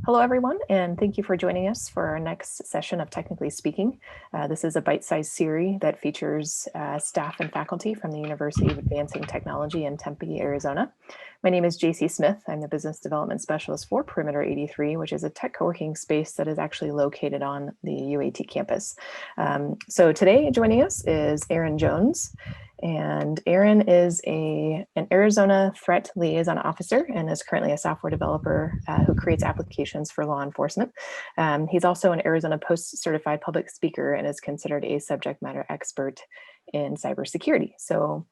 Hello, everyone, and thank you for joining us for our next session of Technically Speaking. This is a bite-sized series that features staff and faculty from the University of Advancing Technology in Tempe, Arizona. My name is JC Smith. I'm the Business Development Specialist for Perimeter 83, which is a tech co-working space that is actually located on the UAT campus. So today joining us is Aaron Jones. And Aaron is an Arizona Threat Liaison Officer and is currently a software developer who creates applications for law enforcement. He's also an Arizona Post certified public speaker and is considered a subject matter expert in cybersecurity. So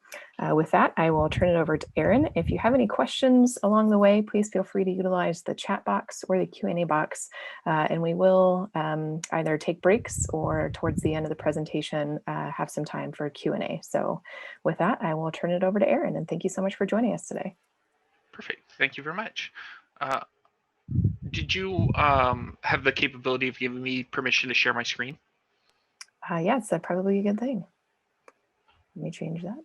with that, I will turn it over to Aaron. If you have any questions along the way, please feel free to utilize the chat box or the Q&A box, and we will either take breaks or towards the end of the presentation have some time for Q&A. So with that, I will turn it over to Aaron, and thank you so much for joining us today. Perfect. Thank you very much. Did you have the capability of giving me permission to share my screen? Yes, that's probably a good thing. Let me change that.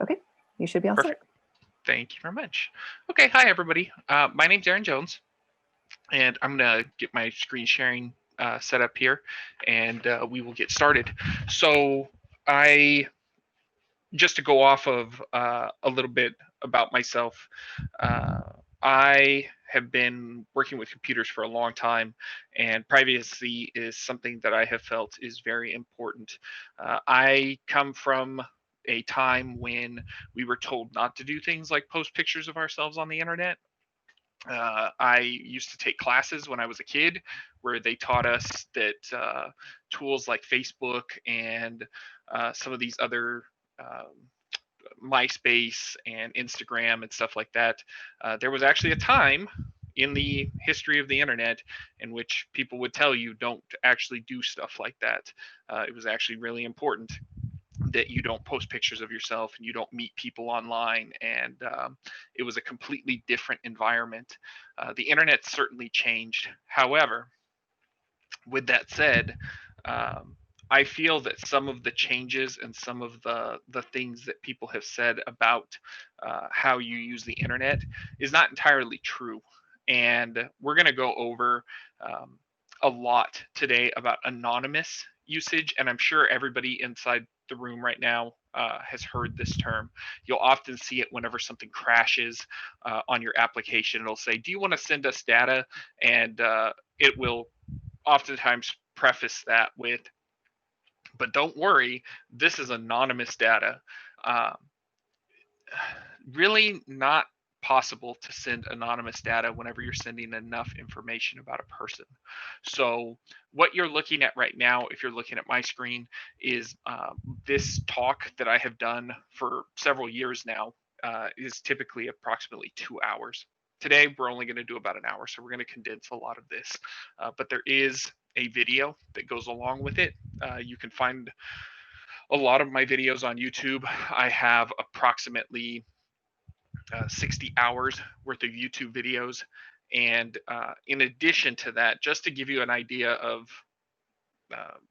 Okay, you should be all Perfect. Set. Thank you very much. Okay, hi everybody. My name's Aaron Jones, and I'm gonna get my screen sharing set up here, and we will get started. So just to go off of a little bit about myself, I have been working with computers for a long time, and privacy is something that I have felt is very important. I come from a time when we were told not to do things like post pictures of ourselves on the internet. I used to take classes when I was a kid where they taught us that tools like Facebook and some of these other MySpace and Instagram and stuff like that. There was actually a time in the history of the internet in which people would tell you don't actually do stuff like that. It was actually really important that you don't post pictures of yourself and you don't meet people online, and it was a completely different environment. The internet certainly changed. However, with that said, I feel that some of the changes and some of the things that people have said about how you use the internet is not entirely true. And we're going to go over a lot today about anonymous usage. And I'm sure everybody inside the room right now has heard this term. You'll often see it whenever something crashes on your application. It'll say, "Do you want to send us data?" And it will oftentimes preface that with, "But don't worry, this is anonymous data." Really not possible to send anonymous data whenever you're sending enough information about a person. So what you're looking at right now, if you're looking at my screen, is this talk that I have done for several years now is typically approximately 2 hours. Today, we're only going to do about an hour, so we're going to condense a lot of this. But there is a video that goes along with it. You can find a lot of my videos on YouTube. I have approximately 60 hours worth of YouTube videos. And in addition to that, just to give you an idea of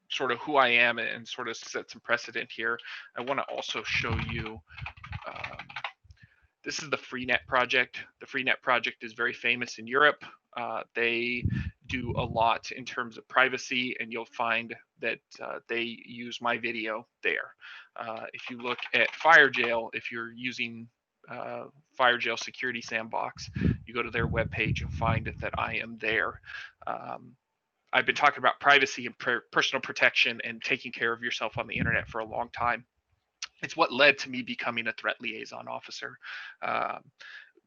sort of who I am and sort of set some precedent here, I want to also show you, this is the Freenet project. The Freenet project is very famous in Europe. They do a lot in terms of privacy, and you'll find that they use my video there. If you look at FireJail, if you're using FireJail Security Sandbox, you go to their webpage and find that I am there. I've been talking about privacy and personal protection and taking care of yourself on the internet for a long time. It's what led to me becoming a threat liaison officer.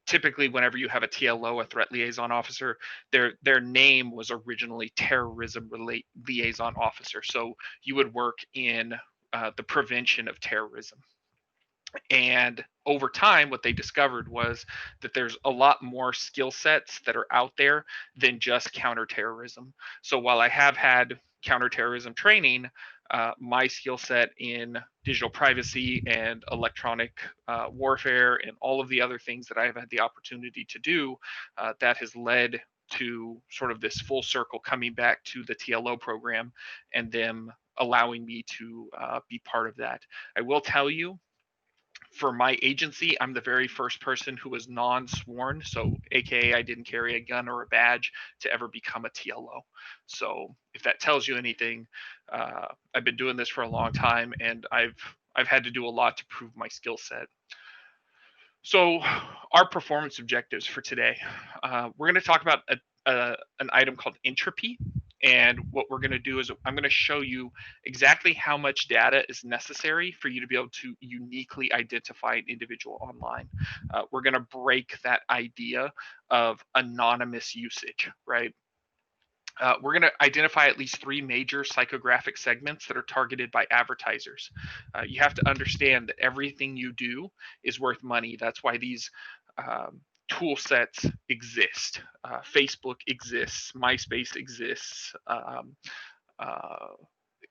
Typically, whenever you have a TLO, a threat liaison officer, their name was originally terrorism liaison officer. So you would work in the prevention of terrorism. And over time, what they discovered was that there's a lot more skill sets that are out there than just counterterrorism. So while I have had counterterrorism training, my skill set in digital privacy and electronic warfare and all of the other things that I have had the opportunity to do, that has led to sort of this full circle coming back to the TLO program and them allowing me to be part of that. I will tell you, For my agency, I'm the very first person who was non-sworn, so AKA I didn't carry a gun or a badge to ever become a TLO. So if that tells you anything, I've been doing this for a long time, and I've had to do a lot to prove my skill set. So our performance objectives for today, we're going to talk about an item called Entropy. And what we're going to do is I'm going to show you exactly how much data is necessary for you to be able to uniquely identify an individual online. We're going to break that idea of anonymous usage, right? We're going to identify at least 3 major psychographic segments that are targeted by advertisers. You have to understand that everything you do is worth money. That's why these tool sets exist. Facebook exists, MySpace exists, uh,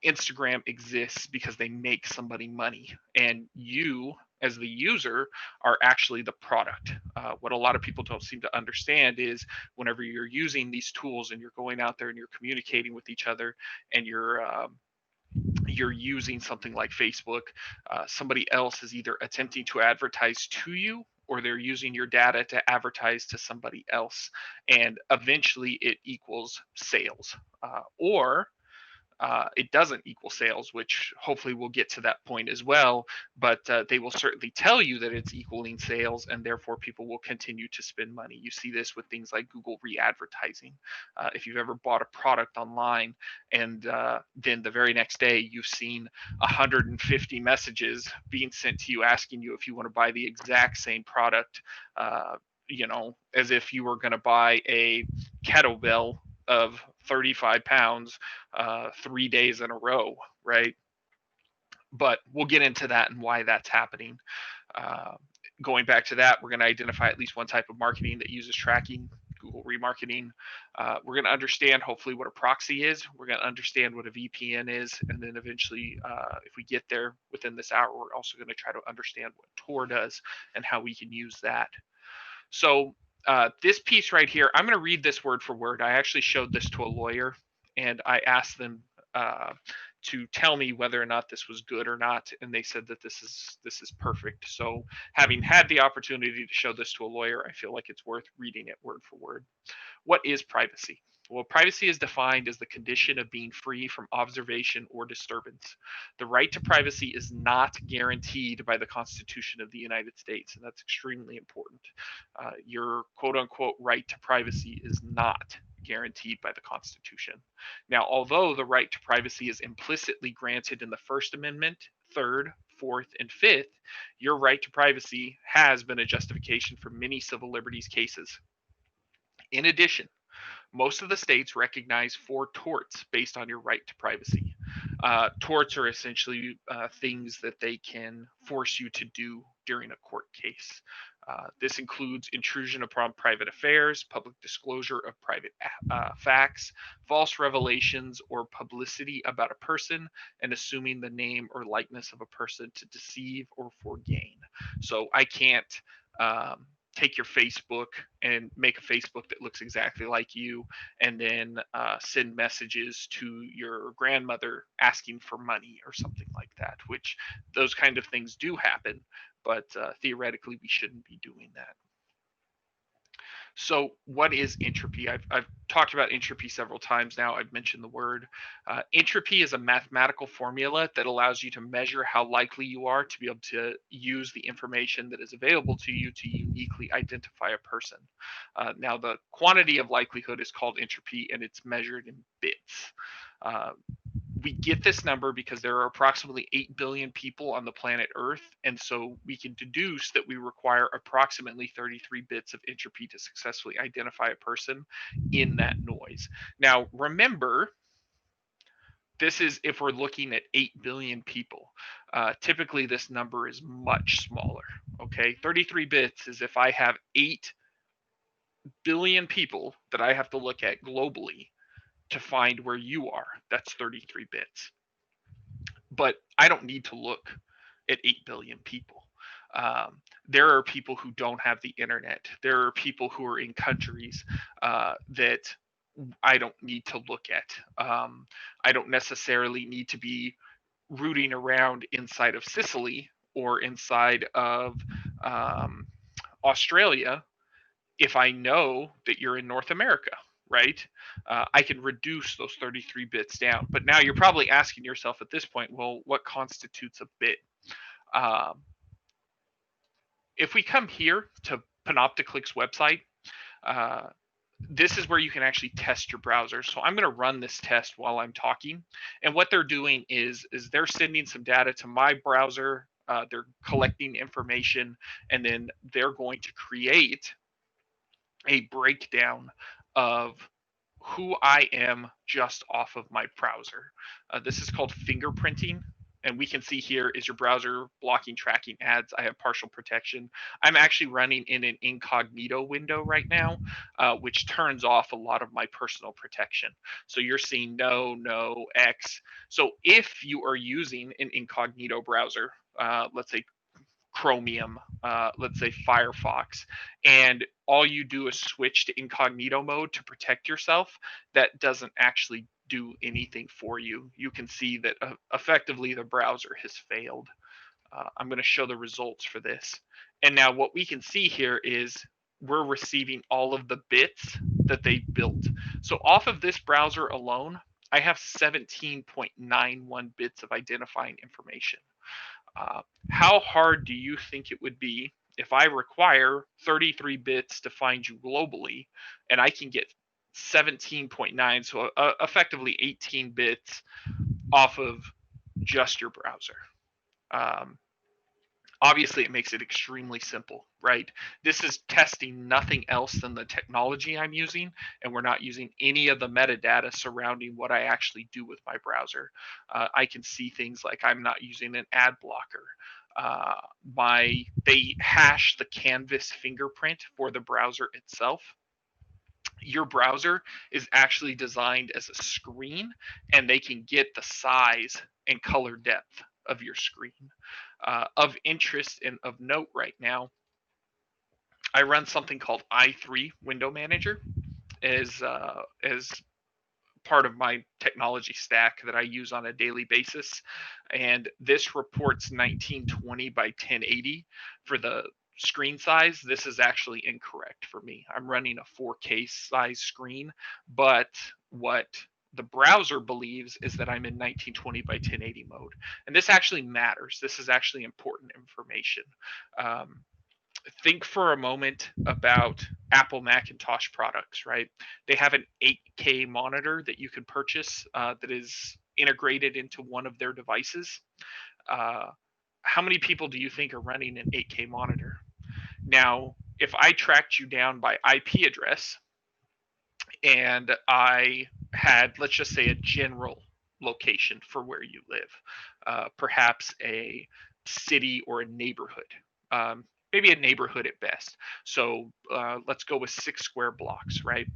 Instagram exists because they make somebody money, and you as the user are actually the product. What a lot of people don't seem to understand is whenever you're using these tools and you're going out there and you're communicating with each other and you're using something like Facebook, somebody else is either attempting to advertise to you or they're using your data to advertise to somebody else, and eventually it equals sales, or it doesn't equal sales, which hopefully we'll get to that point as well. But they will certainly tell you that it's equaling sales, and therefore people will continue to spend money. You see this with things like Google re-advertising. If you've ever bought a product online and then the very next day you've seen 150 messages being sent to you asking you if you want to buy the exact same product, as if you were going to buy a kettlebell of 35 pounds 3 days in a row, right? But we'll get into that and why that's happening. Uh, Going back to that, we're going to identify at least one type of marketing that uses tracking, Google remarketing. We're going to understand hopefully what a proxy is. We're going to understand what a VPN is. And then eventually, if we get there within this hour, we're also going to try to understand what Tor does and how we can use that. So this piece right here, I'm going to read this word for word. I actually showed this to a lawyer, and I asked them to tell me whether or not this was good or not, and they said that this is perfect. So having had the opportunity to show this to a lawyer, I feel like it's worth reading it word for word. What is privacy? Well, privacy is defined as the condition of being free from observation or disturbance. The right to privacy is not guaranteed by the Constitution of the United States, and that's extremely important. Your quote unquote right to privacy is not guaranteed by the Constitution. Now, although the right to privacy is implicitly granted in the First Amendment, Third, Fourth, and Fifth, your right to privacy has been a justification for many civil liberties cases. In addition, most of the states recognize 4 torts based on your right to privacy. Torts are essentially things that they can force you to do during a court case. This includes intrusion upon private affairs, public disclosure of private facts, false revelations or publicity about a person, and assuming the name or likeness of a person to deceive or for gain. So I can't take your Facebook and make a Facebook that looks exactly like you, and then send messages to your grandmother asking for money or something like that, which those kind of things do happen, but theoretically we shouldn't be doing that. So what is entropy? I've talked about entropy several times now. I've mentioned the word. Entropy is a mathematical formula that allows you to measure how likely you are to be able to use the information that is available to you to uniquely identify a person. Now, the quantity of likelihood is called entropy, and it's measured in bits. We get this number because there are approximately 8 billion people on the planet Earth, and so we can deduce that we require approximately 33 bits of entropy to successfully identify a person in that noise. Now, remember, this is if we're looking at 8 billion people. Typically, this number is much smaller, okay? 33 bits is if I have 8 billion people that I have to look at globally to find where you are. That's 33 bits. But I don't need to look at 8 billion people. There are people who don't have the internet. There are people who are in countries that I don't need to look at. I don't necessarily need to be rooting around inside of Sicily or inside of Australia, if I know that you're in North America, right? I can reduce those 33 bits down. But now you're probably asking yourself at this point, well, what constitutes a bit? Um, if we come here to Panopticlick's website, uh, this is where you can actually test your browser. So I'm going to run this test while I'm talking. And what they're doing is they're sending some data to my browser. They're collecting information, and then they're going to create a breakdown of who I am just off of my browser. This is called fingerprinting. And we can see here, is your browser blocking tracking ads? I have partial protection. I'm actually running in an incognito window right now, which turns off a lot of my personal protection. So you're seeing no, no, X. So if you are using an incognito browser, let's say Chromium, let's say Firefox, and all you do is switch to incognito mode to protect yourself, that doesn't actually do anything for you. You can see that effectively the browser has failed. I'm going to show the results for this. And now what we can see here is we're receiving all of the bits that they built. So off of this browser alone, I have 17.91 bits of identifying information. How hard do you think it would be if I require 33 bits to find you globally, and I can get 17.9, so effectively 18 bits off of just your browser? Obviously, it makes it extremely simple, right? This is testing nothing else than the technology I'm using, and we're not using any of the metadata surrounding what I actually do with my browser. I can see things like I'm not using an ad blocker. They hash the canvas fingerprint for the browser itself. Your browser is actually designed as a screen, and they can get the size and color depth of your screen. Of interest and of note right now, I run something called i3 Window Manager as part of my technology stack that I use on a daily basis. And this reports 1920 by 1080 for the screen size. This is actually incorrect for me. I'm running a 4K size screen, but what the browser believes is that I'm in 1920 by 1080 mode. And this actually matters. This is actually important information. Think for a moment about Apple Macintosh products, right? They have an 8K monitor that you can purchase that is integrated into one of their devices. How many people do you think are running an 8K monitor? Now, if I tracked you down by IP address and I had, let's just say, a general location for where you live, perhaps a city or a neighborhood, maybe a neighborhood at best. So let's go with 6 square blocks, right?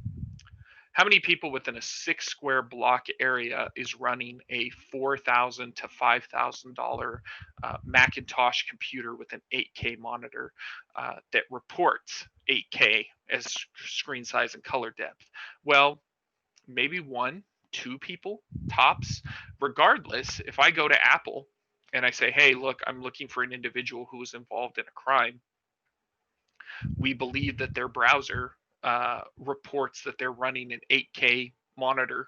How many people within a 6 square block area is running a $4,000 to $5,000 Macintosh computer with an 8K monitor that reports 8K as screen size and color depth? Well, maybe 1, 2 people tops. Regardless, if I go to Apple and I say, hey, look, I'm looking for an individual who was involved in a crime, we believe that their browser reports that they're running an 8K monitor.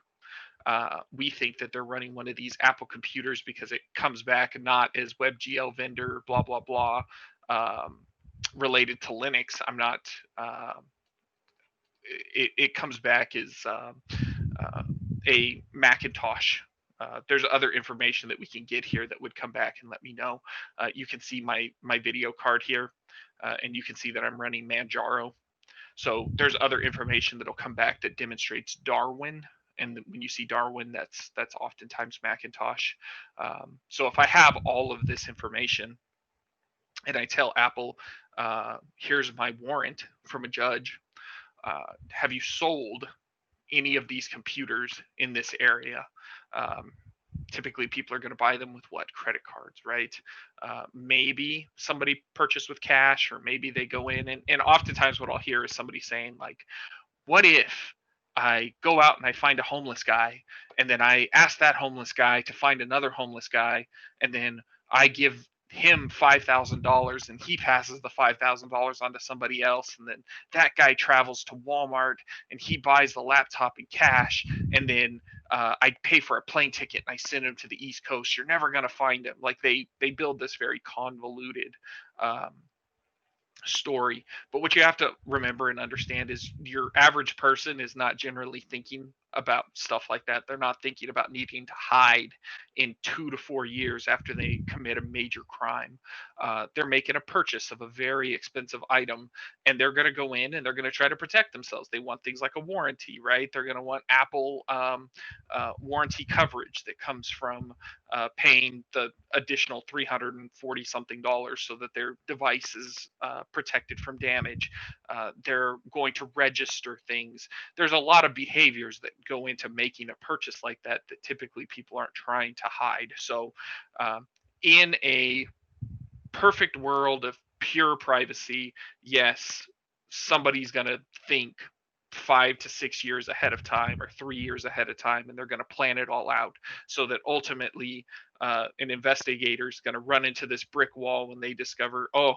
We think that they're running one of these Apple computers because it comes back not as WebGL vendor, blah, blah, blah, related to Linux. I'm not, it comes back as a Macintosh. There's other information that we can get here that would come back and let me know. You can see my video card here, and you can see that I'm running Manjaro. So there's other information that'll come back that demonstrates Darwin. And when you see Darwin, that's oftentimes Macintosh. So if I have all of this information and I tell Apple, here's my warrant from a judge, have you sold any of these computers in this area? Typically people are going to buy them with what? Credit cards, right? Maybe somebody purchased with cash, or maybe they go in and oftentimes what I'll hear is somebody saying like, what if I go out and I find a homeless guy, and then I ask that homeless guy to find another homeless guy, and then I give him $5,000 and he passes the $5,000 on to somebody else, and then that guy travels to Walmart and he buys the laptop in cash, and then I pay for a plane ticket and I send him to the East Coast. You're never going to find him. Like they build this very convoluted um, story. But what you have to remember and understand is your average person is not generally thinking about stuff like that. They're not thinking about needing to hide in 2 to 4 years after they commit a major crime. They're making a purchase of a very expensive item, and they're going to go in and they're going to try to protect themselves. They want things like a warranty, right? They're going to want Apple warranty coverage that comes from paying the additional $340 something so that their device is protected from damage. They're going to register things. There's a lot of behaviors that go into making a purchase like that typically people aren't trying to hide. So in a perfect world of pure privacy, yes, somebody's going to think 5 to 6 years ahead of time or 3 years ahead of time, and they're going to plan it all out so that ultimately an investigator is going to run into this brick wall when they discover, oh,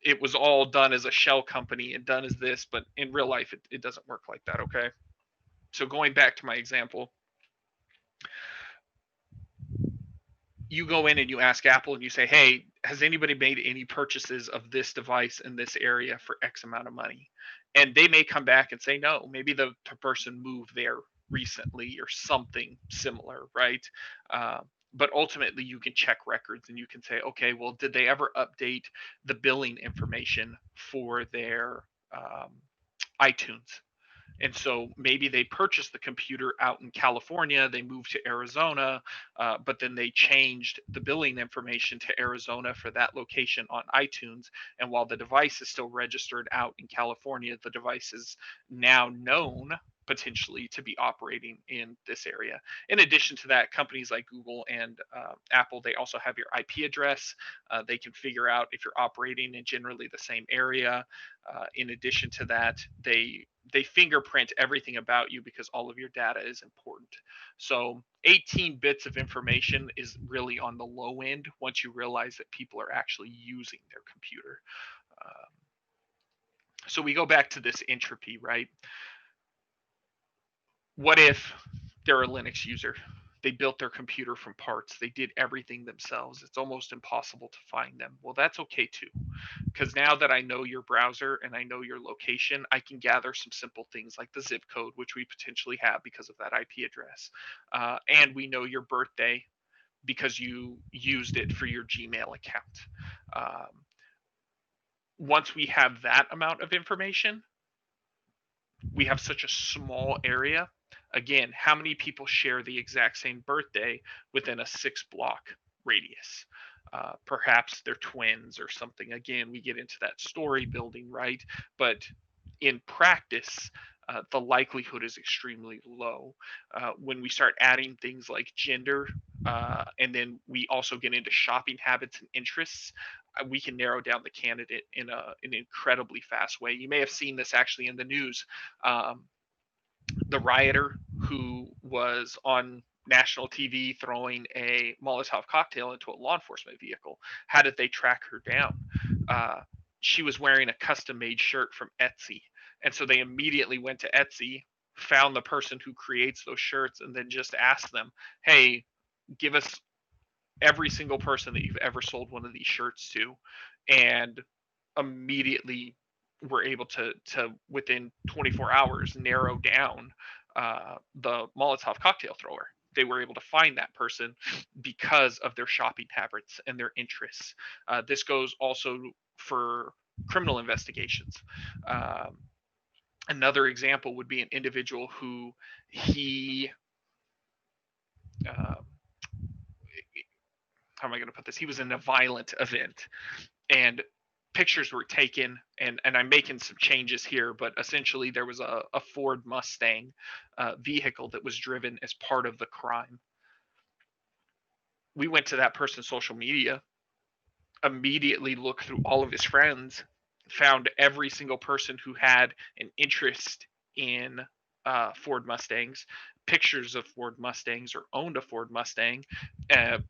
it was all done as a shell company and done as this, but in real life it doesn't work like that. Okay, so going back to my example, you go in and you ask Apple and you say, hey, has anybody made any purchases of this device in this area for X amount of money? And they may come back and say, no, maybe the person moved there recently or something similar, right? But ultimately you can check records and you can say, okay, well, did they ever update the billing information for their iTunes? And so maybe they purchased the computer out in California, they moved to Arizona, but then they changed the billing information to Arizona for that location on iTunes. And while the device is still registered out in California, the device is now known potentially to be operating in this area. In addition to that, companies like Google and Apple, they also have your IP address. They can figure out if you're operating in generally the same area. In addition to that, they fingerprint everything about you because all of your data is important. So 18 bits of information is really on the low end once you realize that people are actually using their computer. So we go back to this entropy, right? What if they're a Linux user? They built their computer from parts. They did everything themselves. It's almost impossible to find them. Well, that's okay too, because now that I know your browser and I know your location, I can gather some simple things like the zip code, which we potentially have because of that IP address. And we know your birthday because you used it for your Gmail account. Once we have that amount of information, we have such a small area. Again, how many people share the exact same birthday within a 6-block radius? Perhaps they're twins or something. Again, we get into that story building, right? But in practice, the likelihood is extremely low. When we start adding things like gender, and then we also get into shopping habits and interests, we can narrow down the candidate in an incredibly fast way. You may have seen this actually in the news. The rioter who was on national TV throwing a Molotov cocktail into a law enforcement vehicle. How did they track her down? She was wearing a custom-made shirt from Etsy. And so they immediately went to Etsy, found the person who creates those shirts, and then just asked them, hey, give us every single person that you've ever sold one of these shirts to. And immediately were able to within 24 hours narrow down the Molotov cocktail thrower. They were able to find that person because of their shopping habits and their interests. This goes also for criminal investigations. Another example would be an individual who how am I going to put this? He was in a violent event, and pictures were taken, and I'm making some changes here, but essentially there was a Ford Mustang vehicle that was driven as part of the crime. We went to that person's social media, immediately looked through all of his friends, found every single person who had an interest in Ford Mustangs, pictures of Ford Mustangs or owned a Ford Mustang,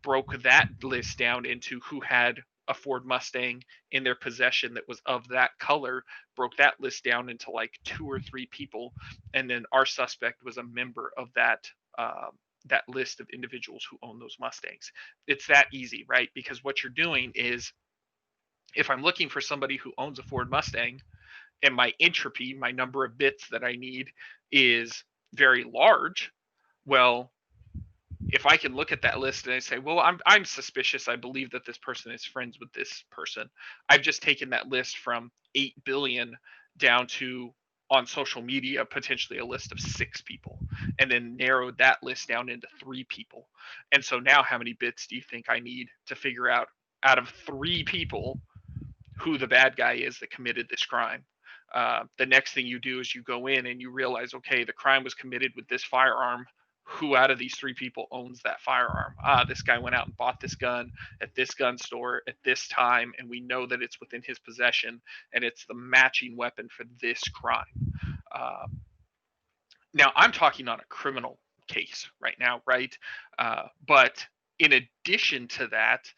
broke that list down into who had a Ford Mustang in their possession that was of that color, broke that list down into like 2 or 3 people, and then our suspect was a member of that list of individuals who own those Mustangs. It's that easy, right? Because what you're doing is, if I'm looking for somebody who owns a Ford Mustang and my entropy, my number of bits that I need, is very large, well, if I can look at that list and I say, well, I'm suspicious, I believe that this person is friends with this person, I've just taken that list from 8 billion down to, on social media, potentially a list of 6 people, and then narrowed that list down into 3 people. And so now how many bits do you think I need to figure out of 3 people who the bad guy is that committed this crime? The next thing you do is you go in and you realize, okay, the crime was committed with this firearm. Who out of these 3 people owns that firearm? This guy went out and bought this gun at this gun store at this time, and we know that it's within his possession, and it's the matching weapon for this crime. Now, I'm talking on a criminal case right now, right? But in addition to that,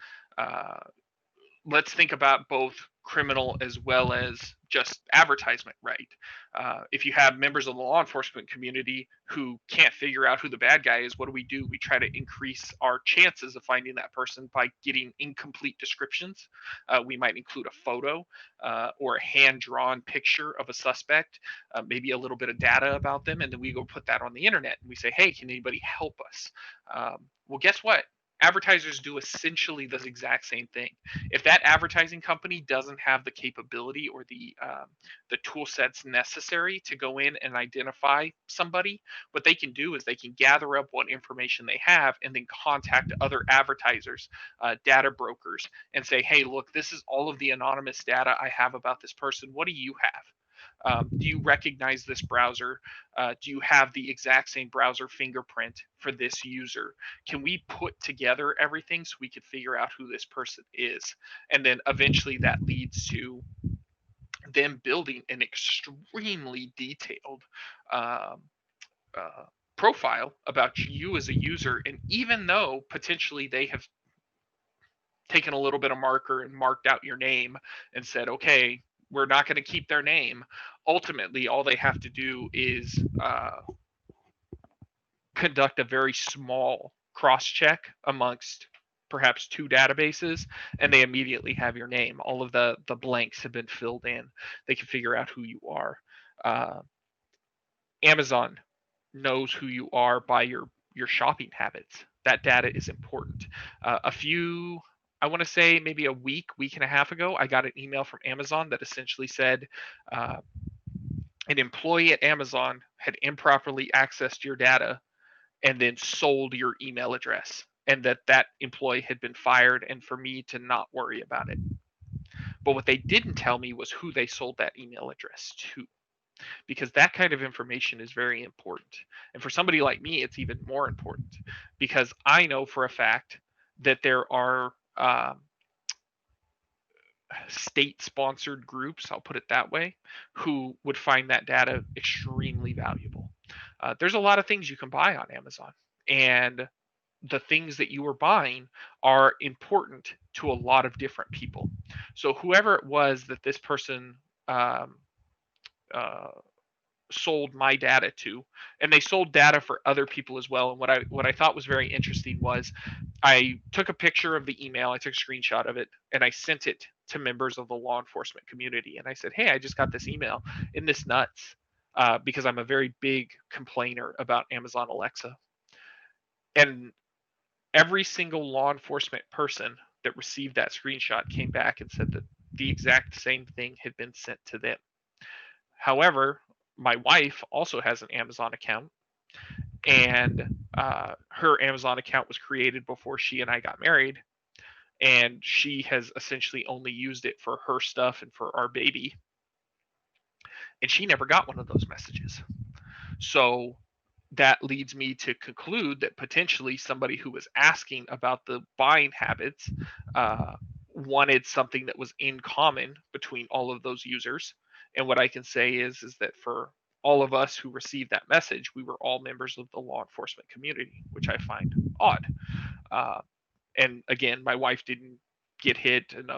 let's think about both criminal as well as just advertisement, right? If you have members of the law enforcement community who can't figure out who the bad guy is, what do? We try to increase our chances of finding that person by getting incomplete descriptions. We might include a photo or a hand-drawn picture of a suspect, maybe a little bit of data about them, and then we go put that on the internet and we say, hey, can anybody help us? Well, guess what? Advertisers do essentially the exact same thing. If that advertising company doesn't have the capability or the tool sets necessary to go in and identify somebody, what they can do is they can gather up what information they have and then contact other advertisers, data brokers, and say, hey, look, this is all of the anonymous data I have about this person. What do you have? Do you recognize this browser? Do you have the exact same browser fingerprint for this user? Can we put together everything so we could figure out who this person is? And then eventually that leads to them building an extremely detailed profile about you as a user. And even though potentially they have taken a little bit of marker and marked out your name and said, okay, we're not going to keep their name, ultimately all they have to do is conduct a very small cross check amongst perhaps 2 databases, and they immediately have your name. All of the blanks have been filled in. They can figure out who you are. Amazon knows who you are by your shopping habits. That data is important. I want to say maybe a week and a half ago, I got an email from Amazon that essentially said an employee at Amazon had improperly accessed your data and then sold your email address, and that employee had been fired, and for me to not worry about it. But what they didn't tell me was who they sold that email address to, because that kind of information is very important. And for somebody like me, it's even more important, because I know for a fact that there are state-sponsored groups, I'll put it that way, who would find that data extremely valuable. There's a lot of things you can buy on Amazon, and the things that you are buying are important to a lot of different people. So whoever it was that this person sold my data to, and they sold data for other people as well. And what I thought was very interesting was I took a picture of the email, I took a screenshot of it, and I sent it to members of the law enforcement community. And I said, hey, I just got this email. Isn't this nuts? Because I'm a very big complainer about Amazon Alexa. And every single law enforcement person that received that screenshot came back and said that the exact same thing had been sent to them. However, my wife also has an Amazon account, and her Amazon account was created before she and I got married, and she has essentially only used it for her stuff and for our baby, and she never got one of those messages. So that leads me to conclude that potentially somebody who was asking about the buying habits wanted something that was in common between all of those users. And what I can say is that for all of us who received that message, we were all members of the law enforcement community, which I find odd. And again, my wife didn't get hit, and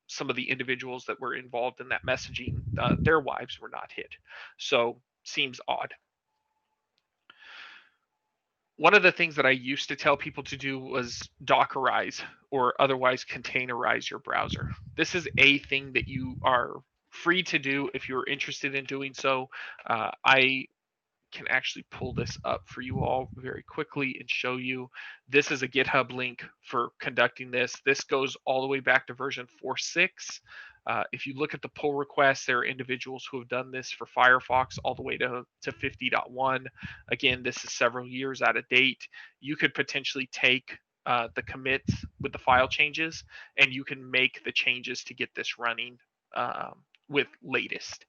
some of the individuals that were involved in that messaging, their wives were not hit. So seems odd. One of the things that I used to tell people to do was Dockerize or otherwise containerize your browser. This is a thing that you are free to do if you're interested in doing so. I can actually pull this up for you all very quickly and show you. This is a GitHub link for conducting this. This goes all the way back to version 4.6. If you look at the pull requests, there are individuals who have done this for Firefox all the way to 50.1. Again, this is several years out of date. You could potentially take the commits with the file changes, and you can make the changes to get this running with latest.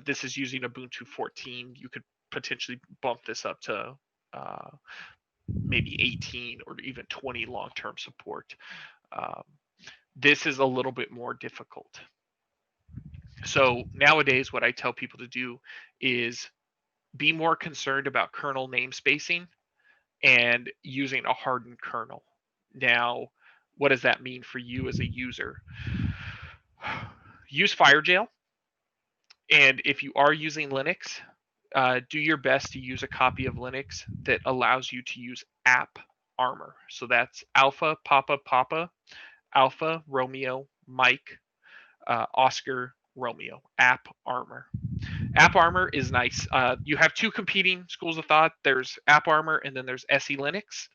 This is using Ubuntu 14. You could potentially bump this up to maybe 18 or even 20 long-term support. This is a little bit more difficult. So nowadays, what I tell people to do is be more concerned about kernel namespacing and using a hardened kernel. Now, what does that mean for you as a user? Use FireJail. And if you are using Linux, do your best to use a copy of Linux that allows you to use App Armor. So that's Alpha, Papa, Papa, Alpha, Romeo, Mike, Oscar, Romeo, App Armor. App Armor is nice. You have two competing schools of thought. There's App Armor and then there's SE Linux.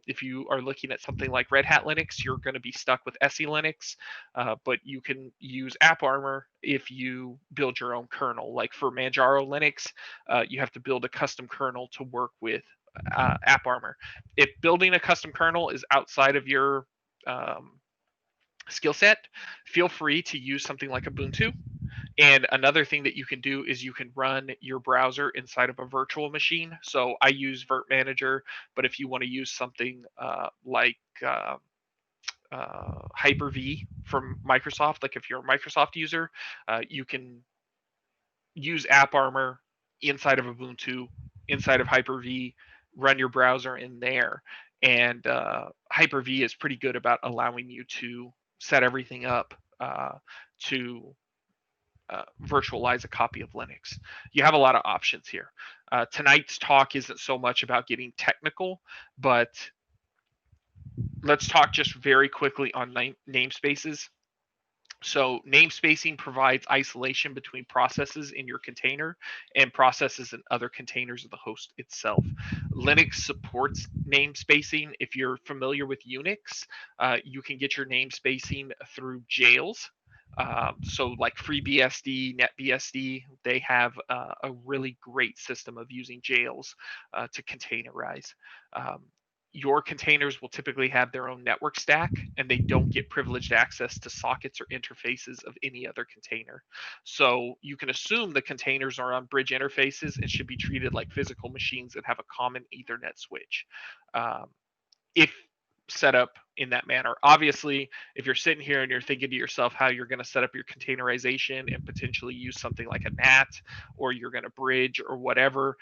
If you are looking at something like Red Hat Linux, you're going to be stuck with SE Linux, but you can use App Armor if you build your own kernel. Like for Manjaro Linux, you have to build a custom kernel to work with App Armor. If building a custom kernel is outside of your skill set, feel free to use something like Ubuntu. And another thing that you can do is you can run your browser inside of a virtual machine. So I use Virt Manager, but if you want to use something like Hyper-V from Microsoft, like if you're a Microsoft user, you can use App Armor inside of Ubuntu, inside of Hyper-V, run your browser in there. And Hyper-V is pretty good about allowing you to set everything up to virtualize a copy of Linux. You have a lot of options here. Tonight's talk isn't so much about getting technical, but let's talk just very quickly on namespaces. So namespacing provides isolation between processes in your container and processes in other containers of the host itself. Linux supports namespacing. If you're familiar with Unix, you can get your namespacing through jails. So like FreeBSD, NetBSD, they have a really great system of using jails to containerize. Your containers will typically have their own network stack, and they don't get privileged access to sockets or interfaces of any other container. So you can assume the containers are on bridge interfaces and should be treated like physical machines that have a common Ethernet switch. If set up in that manner. Obviously, if you're sitting here and you're thinking to yourself how you're going to set up your containerization and potentially use something like a NAT, or you're going to bridge or whatever,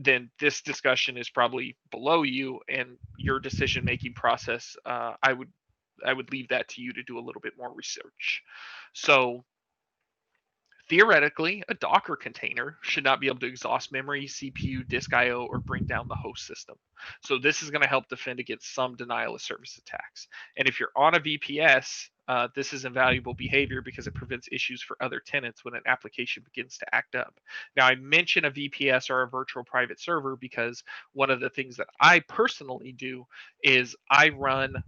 then this discussion is probably below you, and your decision-making process, I would leave that to you to do a little bit more research. So theoretically, a Docker container should not be able to exhaust memory, CPU, disk I/O, or bring down the host system. So this is going to help defend against some denial of service attacks. And if you're on a VPS, this is invaluable behavior because it prevents issues for other tenants when an application begins to act up. Now, I mention a VPS or a virtual private server because one of the things that I personally do is I run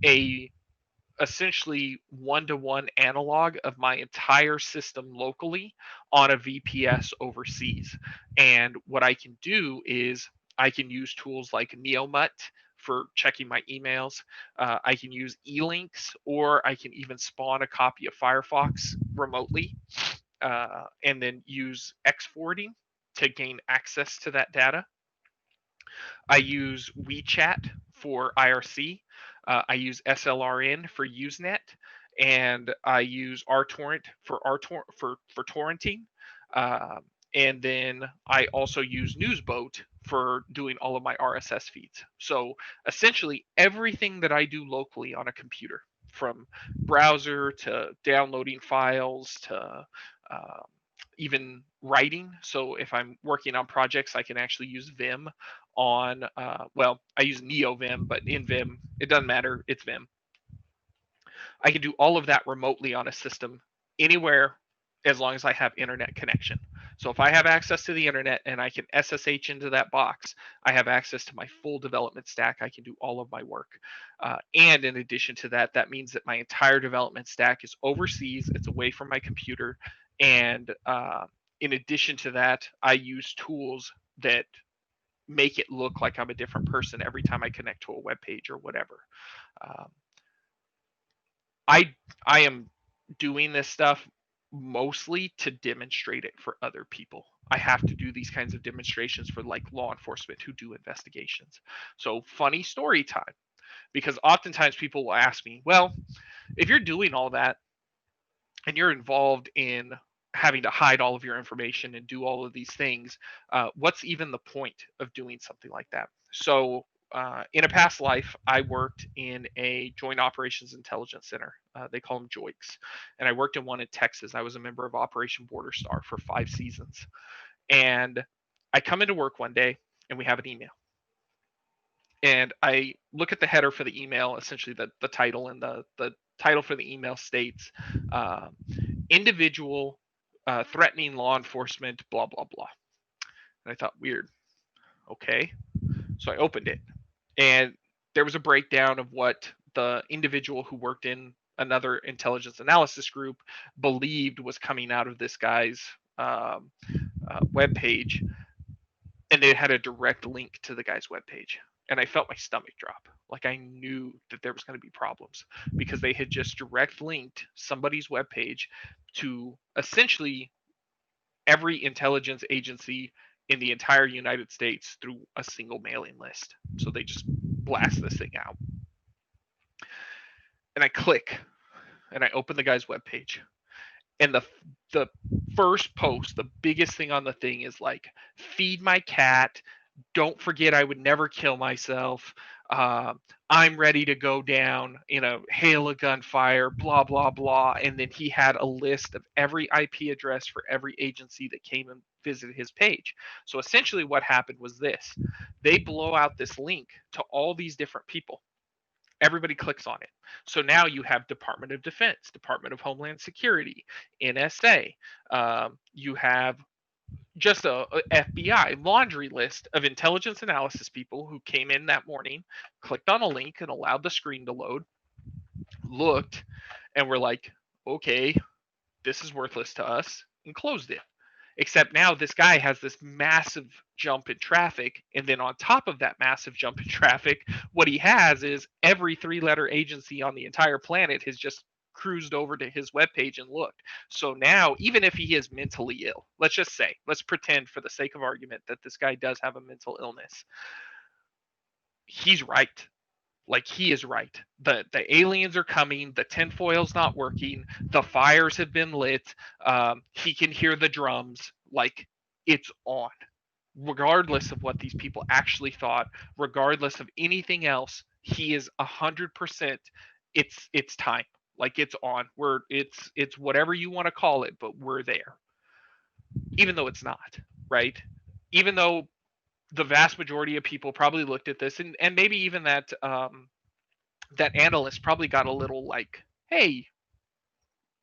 a essentially one-to-one analog of my entire system locally on a VPS overseas. And what I can do is I can use tools like NeoMut for checking my emails. I can use eLinks, or I can even spawn a copy of Firefox remotely and then use X-forwarding to gain access to that data. I use WeChat for IRC. I use SLRN for Usenet, and I use rTorrent for torrenting. Um, and then I also use Newsboat for doing all of my RSS feeds. So essentially, everything that I do locally on a computer, from browser to downloading files to um, even writing. So if I'm working on projects, I can actually use Vim on, well, I use NeoVim, but in Vim, it doesn't matter, it's Vim. I can do all of that remotely on a system anywhere as long as I have internet connection. So if I have access to the internet and I can SSH into that box, I have access to my full development stack. I can do all of my work. And in addition to that, that means that my entire development stack is overseas. It's away from my computer. And in addition to that, I use tools that make it look like I'm a different person every time I connect to a web page or whatever. Um, I I am doing this stuff mostly to demonstrate it for other people. I have to do these kinds of demonstrations for like law enforcement who do investigations. So funny story time, because oftentimes people will ask me, well, if you're doing all that and you're involved in having to hide all of your information and do all of these things, what's even the point of doing something like that? So, in a past life, I worked in a Joint Operations Intelligence Center. They call them JOICs. And I worked in one in Texas. I was a member of Operation Border Star for 5 seasons. And I come into work one day and we have an email. And I look at the header for the email, essentially the title, and the title for the email states uh, individual threatening law enforcement, blah, blah, blah. And I thought, weird. Okay. So I opened it, and there was a breakdown of what the individual who worked in another intelligence analysis group believed was coming out of this guy's web page, and it had a direct link to the guy's web page. And I felt my stomach drop. Like I knew that there was going to be problems because they had just direct linked somebody's web page to essentially every intelligence agency in the entire United States through a single mailing list. So they just blast this thing out. And I click and I open the guy's webpage. And the first post, the biggest thing on the thing is like, feed my cat. Don't forget I would never kill myself. Uh, I'm ready to go down in a hail of gunfire, blah, blah, blah. And then he had a list of every IP address for every agency that came and visited his page. So essentially, what happened was this: they blow out this link to all these different people. Everybody clicks on it. So now you have Department of Defense, Department of Homeland Security, NSA. You have just a FBI laundry list of intelligence analysis people who came in that morning, clicked on a link and allowed the screen to load, looked, and were like, okay, this is worthless to us, and closed it. Except now this guy has this massive jump in traffic. And then on top of that massive jump in traffic, what he has is every 3-letter agency on the entire planet has just cruised over to his webpage and looked. So now, even if he is mentally ill, let's pretend for the sake of argument that this guy does have a mental illness. He's right. Like, he is right. The aliens are coming. The tinfoil's not working. The fires have been lit. He can hear the drums. Like, it's on. Regardless of what these people actually thought, regardless of anything else, he is 100%. It's time. Like, it's on. It's whatever you want to call it, but we're there. Even though it's not, right? Even though the vast majority of people probably looked at this, and maybe even that analyst probably got a little like, hey,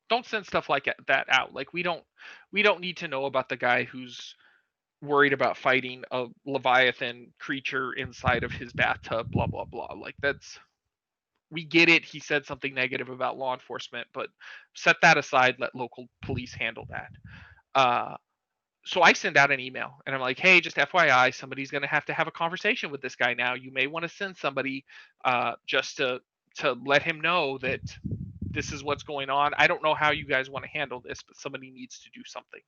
don't send stuff like that out. Like, we don't need to know about the guy who's worried about fighting a leviathan creature inside of his bathtub, blah blah blah. Like, that's, we get it, he said something negative about law enforcement, but set that aside, let local police handle that. So I send out an email and I'm like, hey, just FYI, somebody's going to have a conversation with this guy now. You may want to send somebody just to let him know that this is what's going on. I don't know how you guys want to handle this, but somebody needs to do something.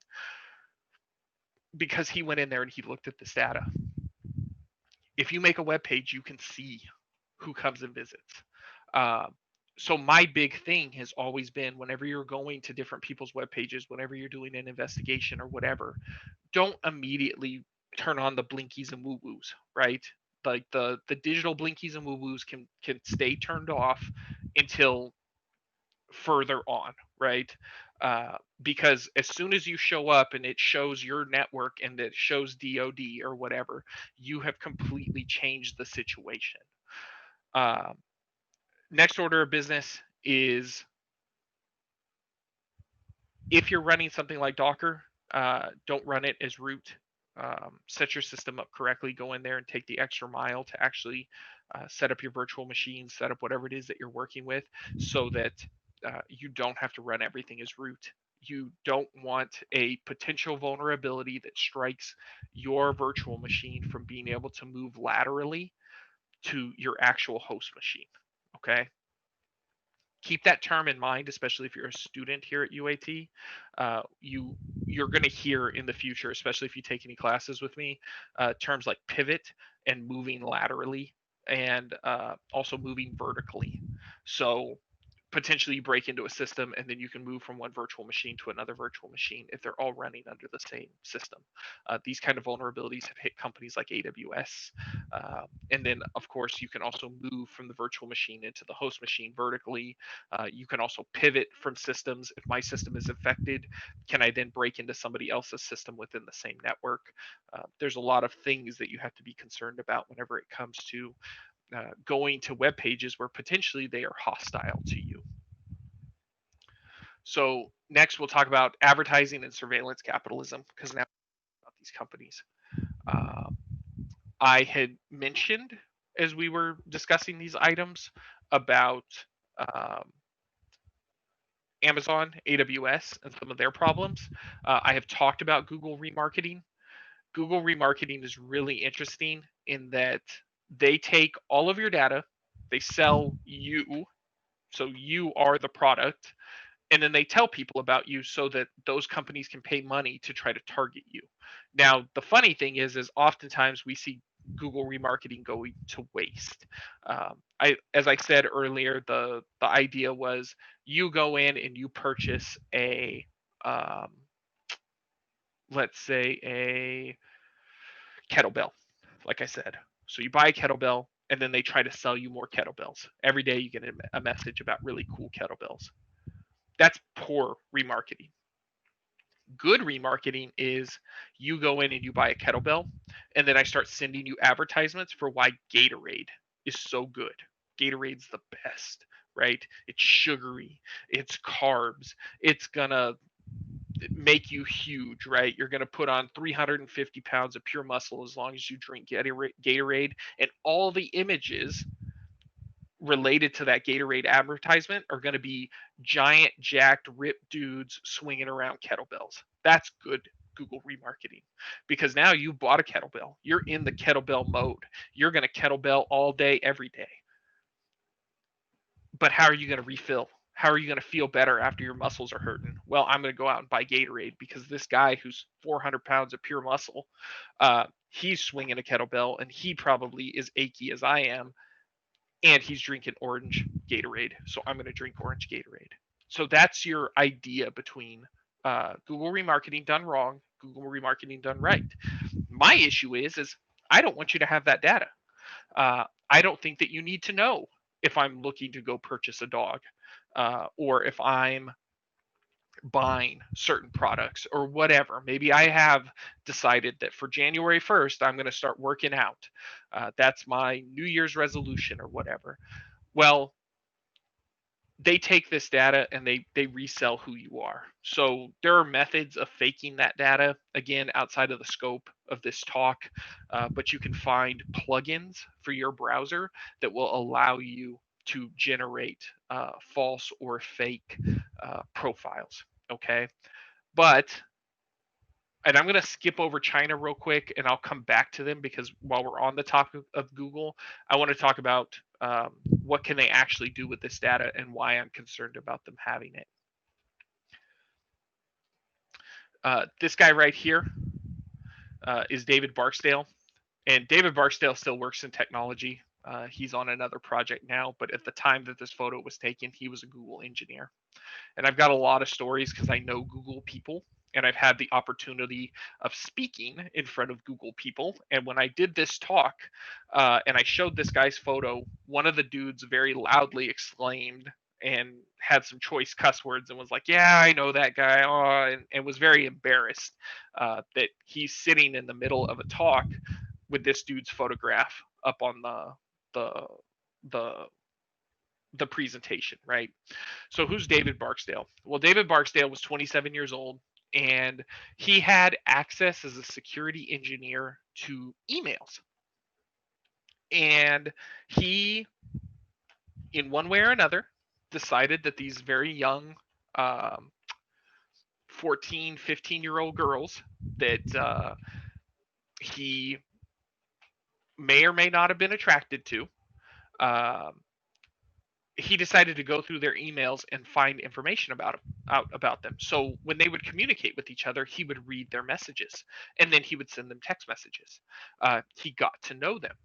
Because he went in there and he looked at this data. If you make a web page, you can see who comes and visits. Uh, So my big thing has always been, whenever you're going to different people's web pages, whenever you're doing an investigation or whatever, don't immediately turn on the blinkies and woo woos, right? Like the digital blinkies and woo woos can stay turned off until further on, right? Because as soon as you show up and it shows your network and it shows DoD or whatever, you have completely changed the situation. Uh, Next order of business is, if you're running something like Docker, don't run it as root. Set your system up correctly. Go in there and take the extra mile to actually set up your virtual machine, set up whatever it is that you're working with, so that you don't have to run everything as root. You don't want a potential vulnerability that strikes your virtual machine from being able to move laterally to your actual host machine. Okay. Keep that term in mind, especially if you're a student here at UAT. You're going to hear in the future, especially if you take any classes with me, terms like pivot and moving laterally, and also moving vertically. So potentially you break into a system and then you can move from one virtual machine to another virtual machine if they're all running under the same system. These kind of vulnerabilities have hit companies like AWS. And then, of course, you can also move from the virtual machine into the host machine vertically. You can also pivot from systems. If my system is affected, can I then break into somebody else's system within the same network? There's a lot of things that you have to be concerned about whenever it comes to going to web pages where potentially they are hostile to you. So next we'll talk about advertising and surveillance capitalism, because now about these companies. I had mentioned, as we were discussing these items, about um, Amazon, AWS, and some of their problems. I have talked about Google remarketing. Google remarketing is really interesting in that they take all of your data, they sell you, so you are the product, and then they tell people about you so that those companies can pay money to try to target you. Now, the funny thing is oftentimes we see Google remarketing going to waste. As I said earlier, the idea was you go in and you purchase a, um, let's say a kettlebell, like I said. So you buy a kettlebell, and then they try to sell you more kettlebells. Every day you get a message about really cool kettlebells. That's poor remarketing. Good remarketing is you go in and you buy a kettlebell, and then I start sending you advertisements for why Gatorade is so good. Gatorade's the best, right? It's sugary, it's carbs, it's gonna make you huge, right? You're gonna put on 350 pounds of pure muscle as long as you drink Gatorade, and all the images related to that Gatorade advertisement are going to be giant, jacked, ripped dudes swinging around kettlebells. That's good Google remarketing, because now you bought a kettlebell. You're in the kettlebell mode. You're going to kettlebell all day, every day. But how are you going to refill? How are you going to feel better after your muscles are hurting? Well, I'm going to go out and buy Gatorade, because this guy who's 400 pounds of pure muscle, he's swinging a kettlebell and he probably is achy as I am, and he's drinking orange Gatorade, so I'm going to drink orange Gatorade. So that's your idea between Google remarketing done wrong, Google remarketing done right. My issue is I don't want you to have that data. I don't think that you need to know if I'm looking to go purchase a dog, or if I'm buying certain products or whatever. Maybe I have decided that for January 1st, I'm going to start working out. That's my New Year's resolution or whatever. Well, they take this data and they resell who you are. So there are methods of faking that data, again, outside of the scope of this talk, but you can find plugins for your browser that will allow you to generate false or fake profiles. Okay. But, and I'm going to skip over China real quick and I'll come back to them, because while we're on the topic of Google, I want to talk about what can they actually do with this data and why I'm concerned about them having it. This guy right here is David Barksdale, and David Barksdale still works in technology. He's on another project now, but at the time that this photo was taken, he was a Google engineer. And I've got a lot of stories because I know Google people, and I've had the opportunity of speaking in front of Google people. And when I did this talk, and I showed this guy's photo, one of the dudes very loudly exclaimed and had some choice cuss words and was like, "Yeah, I know that guy," and was very embarrassed that he's sitting in the middle of a talk with this dude's photograph up on the the the presentation, right? So who's David Barksdale? Well, David Barksdale was 27 years old, and he had access as a security engineer to emails. And he, in one way or another, decided that these very young 14, 15-year-old girls that he may or may not have been attracted to, um, he decided to go through their emails and find information about them. So when they would communicate with each other, he would read their messages, and then he would send them text messages. He got to know them,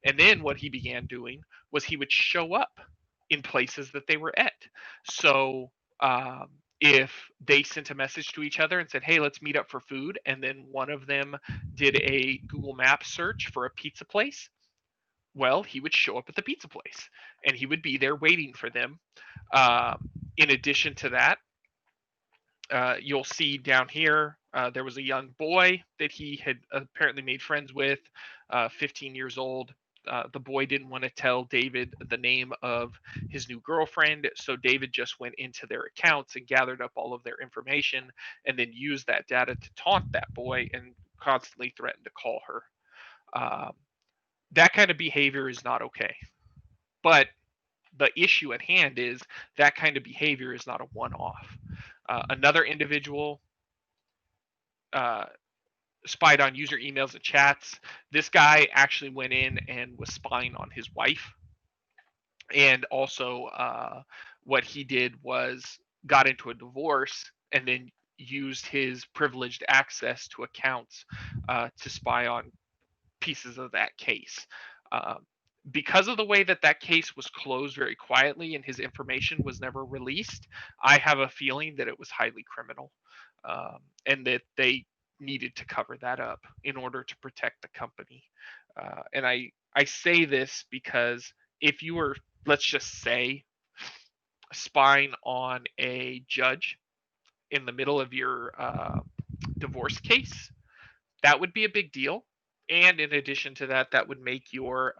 and then what he began doing was he would show up in places that they were at. So if they sent a message to each other and said, "Hey, let's meet up for food," and then one of them did a Google Maps search for a pizza place, well, he would show up at the pizza place and he would be there waiting for them. In addition to that, you'll see down here, there was a young boy that he had apparently made friends with, 15 years old. The boy didn't want to tell David the name of his new girlfriend, so David just went into their accounts and gathered up all of their information and then used that data to taunt that boy and constantly threatened to call her. Um, that kind of behavior is not okay. But the issue at hand is that kind of behavior is not a one-off. Another individual uh, spied on user emails and chats. This guy actually went in and was spying on his wife. And also, what he did was got into a divorce and then used his privileged access to accounts to spy on pieces of that case. Um, because of the way that that case was closed very quietly and his information was never released, I have a feeling that it was highly criminal, and that they needed to cover that up in order to protect the company. And I say this because if you were, let's just say, spying on a judge in the middle of your divorce case, that would be a big deal. And in addition to that, that would make your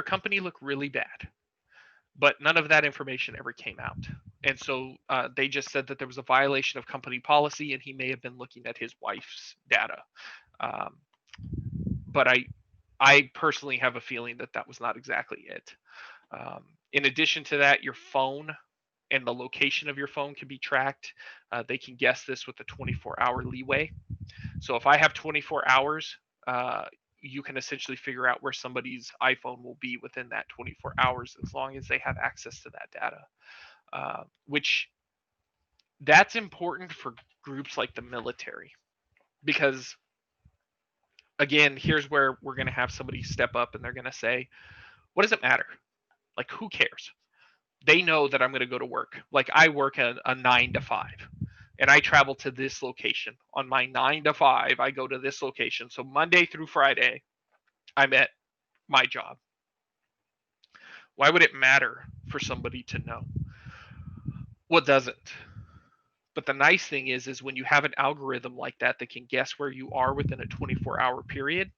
company look really bad. But none of that information ever came out, and so they just said that there was a violation of company policy, and he may have been looking at his wife's data. Um, but I personally have a feeling that that was not exactly it. In addition to that, your phone and the location of your phone can be tracked. They can guess this with a 24-hour leeway. So if I have 24 hours, you can essentially figure out where somebody's iPhone will be within that 24 hours as long as they have access to that data. Which that's important for groups like the military, because again, here's where we're going to have somebody step up and they're going to say, what does it matter? Like, who cares? They know that I'm going to go to work. Like, I work a 9 to 5 and I travel to this location. On my 9 to 5, I go to this location. So Monday through Friday, I'm at my job. Why would it matter for somebody to know? Well, it doesn't. But the nice thing is when you have an algorithm like that that can guess where you are within a 24-hour period,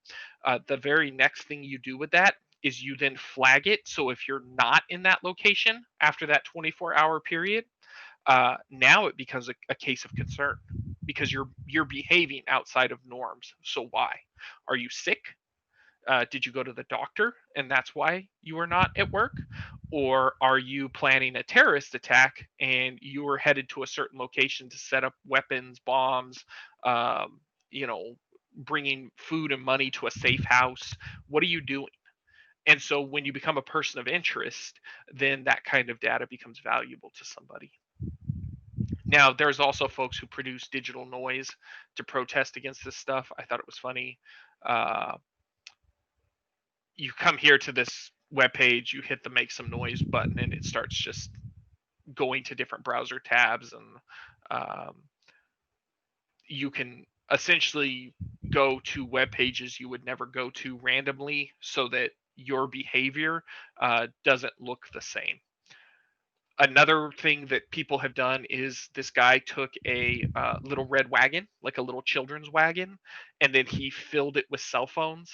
the very next thing you do with that is you then flag it. So if you're not in that location after that 24-hour period, now it becomes a case of concern because you're behaving outside of norms. So why? Are you sick? Did you go to the doctor and that's why you are not at work? Or are you planning a terrorist attack and you were headed to a certain location to set up weapons, bombs, um, you know, bringing food and money to a safe house? What are you doing? And so when you become a person of interest, then that kind of data becomes valuable to somebody. Now, there's also folks who produce digital noise to protest against this stuff. I thought it was funny. Uh, you come here to this web page, you hit the make some noise button, and it starts just going to different browser tabs, and you can essentially go to web pages you would never go to randomly, so that your behavior doesn't look the same. Another thing that people have done is this guy took a little red wagon, like a little children's wagon, and then he filled it with cell phones,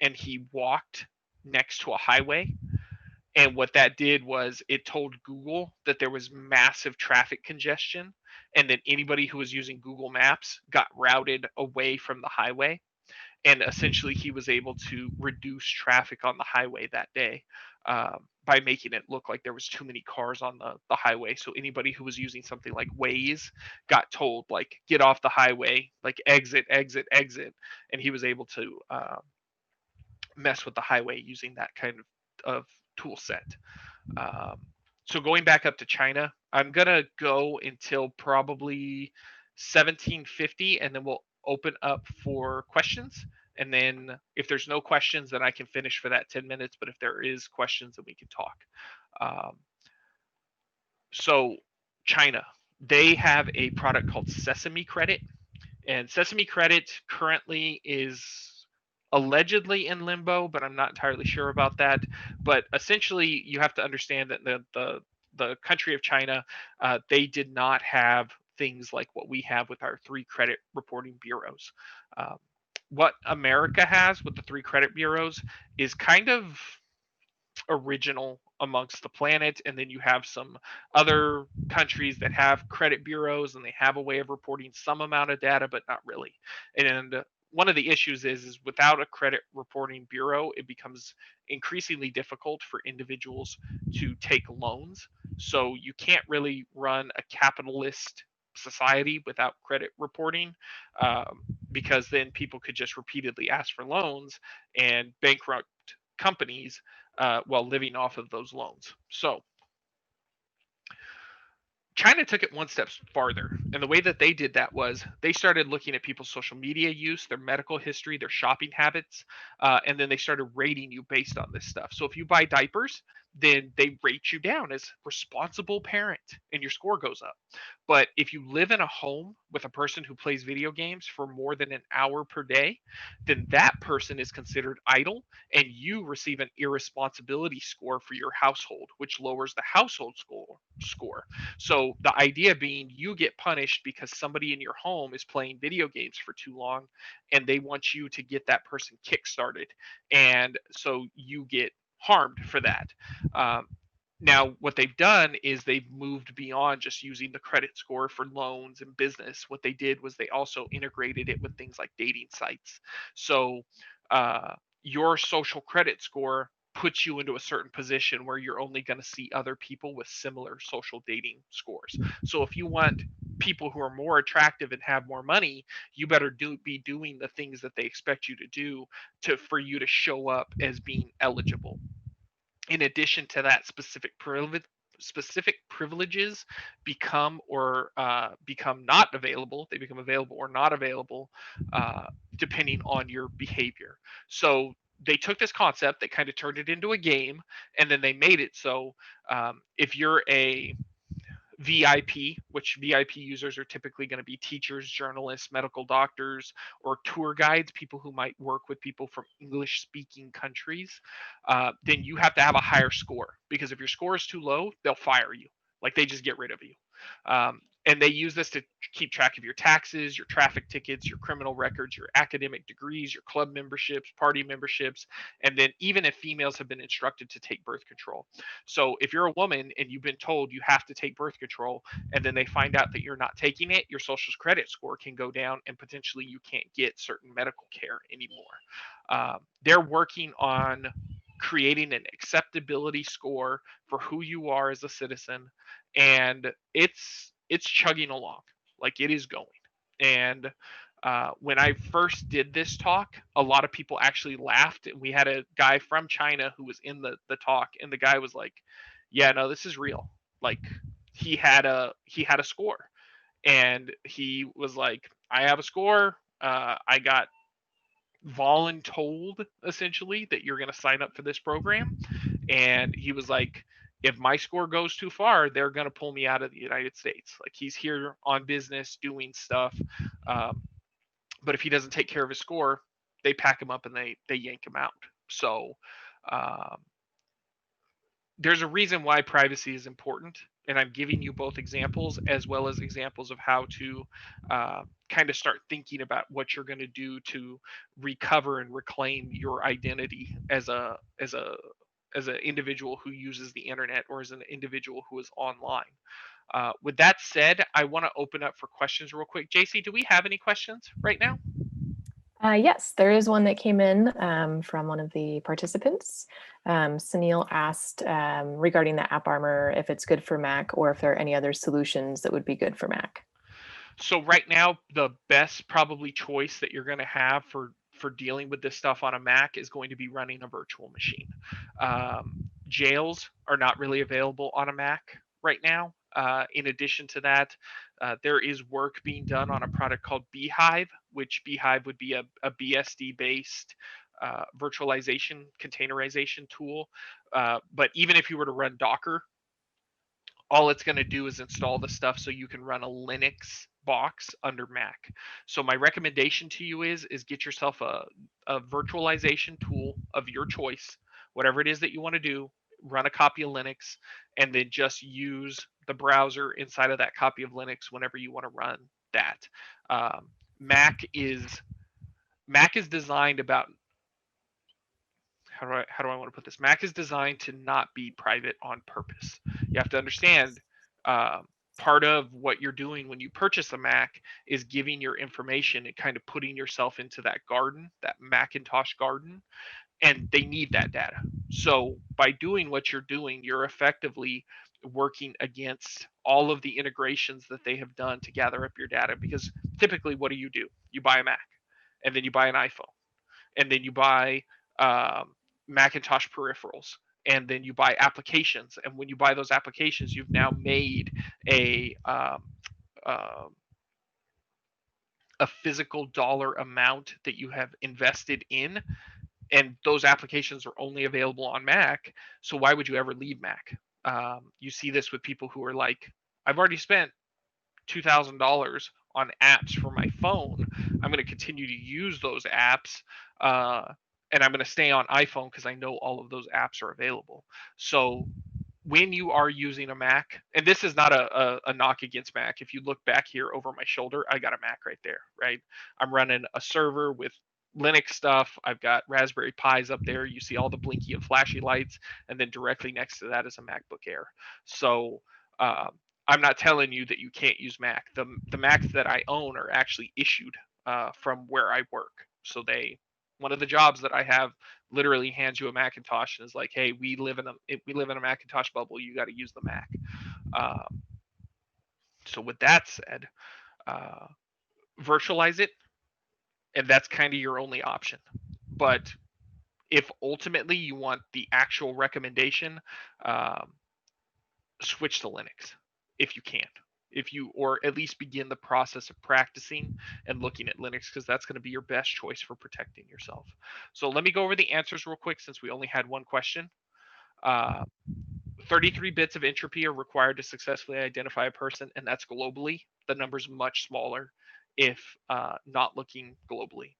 and he walked next to a highway. And what that did was it told Google that there was massive traffic congestion, and that anybody who was using Google Maps got routed away from the highway. And essentially, he was able to reduce traffic on the highway that day, by making it look like there was too many cars on the highway. So anybody who was using something like Waze got told, like, get off the highway, like exit, exit, exit. And he was able to mess with the highway using that kind of tool set. Um, so going back up to China, I'm gonna go until probably 1750, and then we'll open up for questions. And then if there's no questions, then I can finish for that 10 minutes. But if there is questions, then we can talk. Um, so China, they have a product called Sesame Credit, and Sesame Credit currently is allegedly in limbo, but I'm not entirely sure about that. But essentially, you have to understand that the country of China, they did not have things like what we have with our three credit reporting bureaus. Um, what America has with the three credit bureaus is kind of original amongst the planet, and then you have some other countries that have credit bureaus and they have a way of reporting some amount of data, but not really. And one of the issues is without a credit reporting bureau, it becomes increasingly difficult for individuals to take loans. So you can't really run a capitalist society without credit reporting, because then people could just repeatedly ask for loans and bankrupt companies while living off of those loans. So China took it one step farther. And the way that they did that was they started looking at people's social media use, their medical history, their shopping habits, and then they started rating you based on this stuff. So if you buy diapers, then they rate you down as responsible parent and your score goes up. But if you live in a home with a person who plays video games for more than an hour per day, then that person is considered idle, and you receive an irresponsibility score for your household, which lowers the household score. So the idea being you get punished because somebody in your home is playing video games for too long, and they want you to get that person kickstarted. And so you get harmed for that. Now, what they've done is they've moved beyond just using the credit score for loans and business. What they did was they also integrated it with things like dating sites. So your social credit score puts you into a certain position where you're only going to see other people with similar social dating scores. So if you want people who are more attractive and have more money, you better be doing the things that they expect you to do for you to show up as being eligible. In addition to that, specific privileges become not available. They become available or not available, depending on your behavior. So they took this concept, they kind of turned it into a game, and then they made it so if you're a VIP, which VIP users are typically going to be teachers, journalists, medical doctors, or tour guides, people who might work with people from English speaking countries, then you have to have a higher score, because if your score is too low, they'll fire you. Like, they just get rid of you. And they use this to keep track of your taxes, your traffic tickets, your criminal records, your academic degrees, your club memberships, party memberships, and then even if females have been instructed to take birth control. So if you're a woman and you've been told you have to take birth control, and then they find out that you're not taking it, your social credit score can go down, and potentially you can't get certain medical care anymore. They're working on creating an acceptability score for who you are as a citizen, and it's chugging along, like, it is going. And when I first did this talk, a lot of people actually laughed, and we had a guy from China who was in the talk, and the guy was like, yeah, no, this is real. Like, he had a score, and he was like, I have a score, I got voluntold essentially that you're going to sign up for this program. And he was like, if my score goes too far, they're going to pull me out of the United States. Like, he's here on business doing stuff. Um, but if he doesn't take care of his score, they pack him up and they yank him out. So um, there's a reason why privacy is important, and I'm giving you both examples as well as examples of how to kind of start thinking about what you're going to do to recover and reclaim your identity as an individual who uses the internet, or as an individual who is online. With that said, I want to open up for questions real quick. JC, do we have any questions right now? Yes, there is one that came in from one of the participants. Sunil asked regarding the App Armor, if it's good for Mac or if there are any other solutions that would be good for Mac. So right now, the best probably choice that you're going to have for dealing with this stuff on a Mac is going to be running a virtual machine. Jails are not really available on a Mac right now. In addition to that, there is work being done on a product called Beehive, which Beehive would be a B.Sc based virtualization containerization tool. But even if you were to run Docker, all it's going to do is install the stuff so you can run a Linux box under Mac. So my recommendation to you is get yourself a virtualization tool of your choice, whatever it is that you want to do. Run a copy of Linux, and then just use the browser inside of that copy of Linux whenever you want to run that. Um, Mac is Mac is designed about how do I want to put this? Mac is designed to not be private on purpose. You have to understand, part of what you're doing when you purchase a Mac is giving your information and kind of putting yourself into that garden, that Macintosh garden, and they need that data. So by doing what you're doing, you're effectively working against all of the integrations that they have done to gather up your data. Because typically, what do? You buy a Mac, and then you buy an iPhone, and then you buy Macintosh peripherals, and then you buy applications. And when you buy those applications, you've now made um, a physical dollar amount that you have invested in, and those applications are only available on Mac. So why would you ever leave Mac? You see this with people who are like, I've already spent $2,000 on apps for my phone. I'm going to continue to use those apps, and I'm going to stay on iPhone because I know all of those apps are available. So when you are using a Mac, and this is not a knock against Mac. If you look back here over my shoulder, I got a Mac right there, right? I'm running a server with Linux stuff. I've got Raspberry Pis up there. You see all the blinky and flashy lights, and then directly next to that is a MacBook Air. So I'm not telling you that you can't use Mac. The Macs that I own are actually issued from where I work. So one of the jobs that I have literally hands you a Macintosh and is like, "Hey, we live in a Macintosh bubble. You got to use the Mac." Um, so with that said, uh, virtualize it, and that's kind of your only option. But if ultimately you want the actual recommendation, um, switch to Linux if you can. If you, or at least begin the process of practicing and looking at Linux, because that's going to be your best choice for protecting yourself. So let me go over the answers real quick since we only had one question. 33 bits of entropy are required to successfully identify a person, and that's globally. The number's much smaller if not looking globally.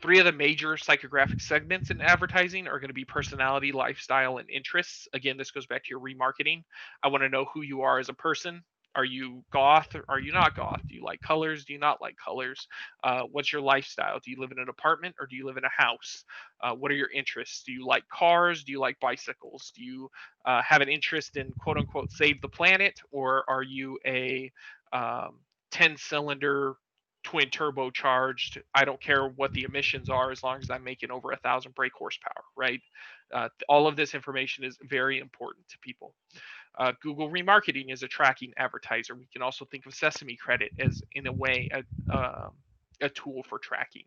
Three of the major psychographic segments in advertising are going to be personality, lifestyle, and interests. Again, this goes back to your remarketing. I want to know who you are as a person. Are you goth or are you not goth? Do you like colors? Do you not like colors? What's your lifestyle? Do you live in an apartment or do you live in a house? What are your interests? Do you like cars? Do you like bicycles? Do you have an interest in quote unquote save the planet, or are you a 10-cylinder twin turbocharged? I don't care what the emissions are as long as I'm making over 1,000 brake horsepower, right? All of this information is very important to people. Google Remarketing is a tracking advertiser. We can also think of Sesame Credit as, in a way, a tool for tracking.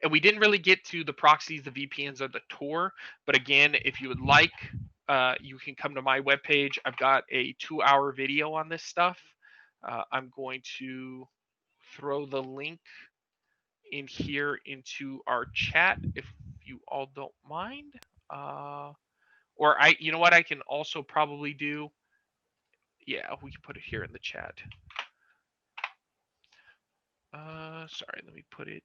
And we didn't really get to the proxies, the VPNs, or the Tor. But again, if you would like, you can come to my webpage. I've got a 2-hour video on this stuff. I'm going to throw the link in here into our chat if you all don't mind. Or you know what I can also probably do? Yeah, we can put it here in the chat. Sorry, let me put it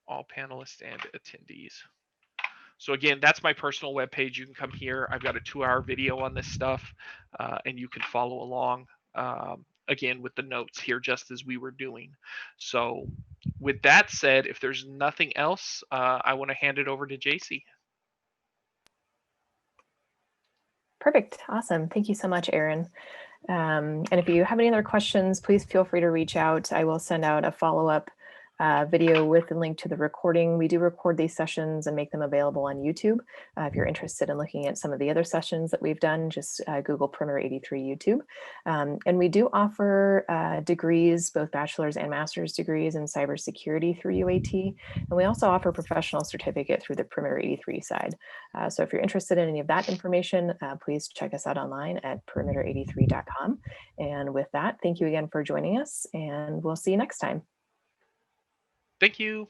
all panelists and attendees. So again, that's my personal webpage. You can come here. I've got a 2-hour video on this stuff, and you can follow along, again, with the notes here, just as we were doing. So with that said, if there's nothing else, I want to hand it over to JC. Perfect. Awesome. Thank you so much, Aaron. And if you have any other questions, please feel free to reach out. I will send out a follow-up video with a link to the recording. We do record these sessions and make them available on YouTube. If you're interested in looking at some of the other sessions that we've done, just Google Perimeter 83 YouTube. And we do offer degrees, both bachelor's and master's degrees in cybersecurity through UAT. And we also offer professional certificate through the Perimeter 83 side. So if you're interested in any of that information, please check us out online at perimeter83.com. And with that, thank you again for joining us, and we'll see you next time. Thank you.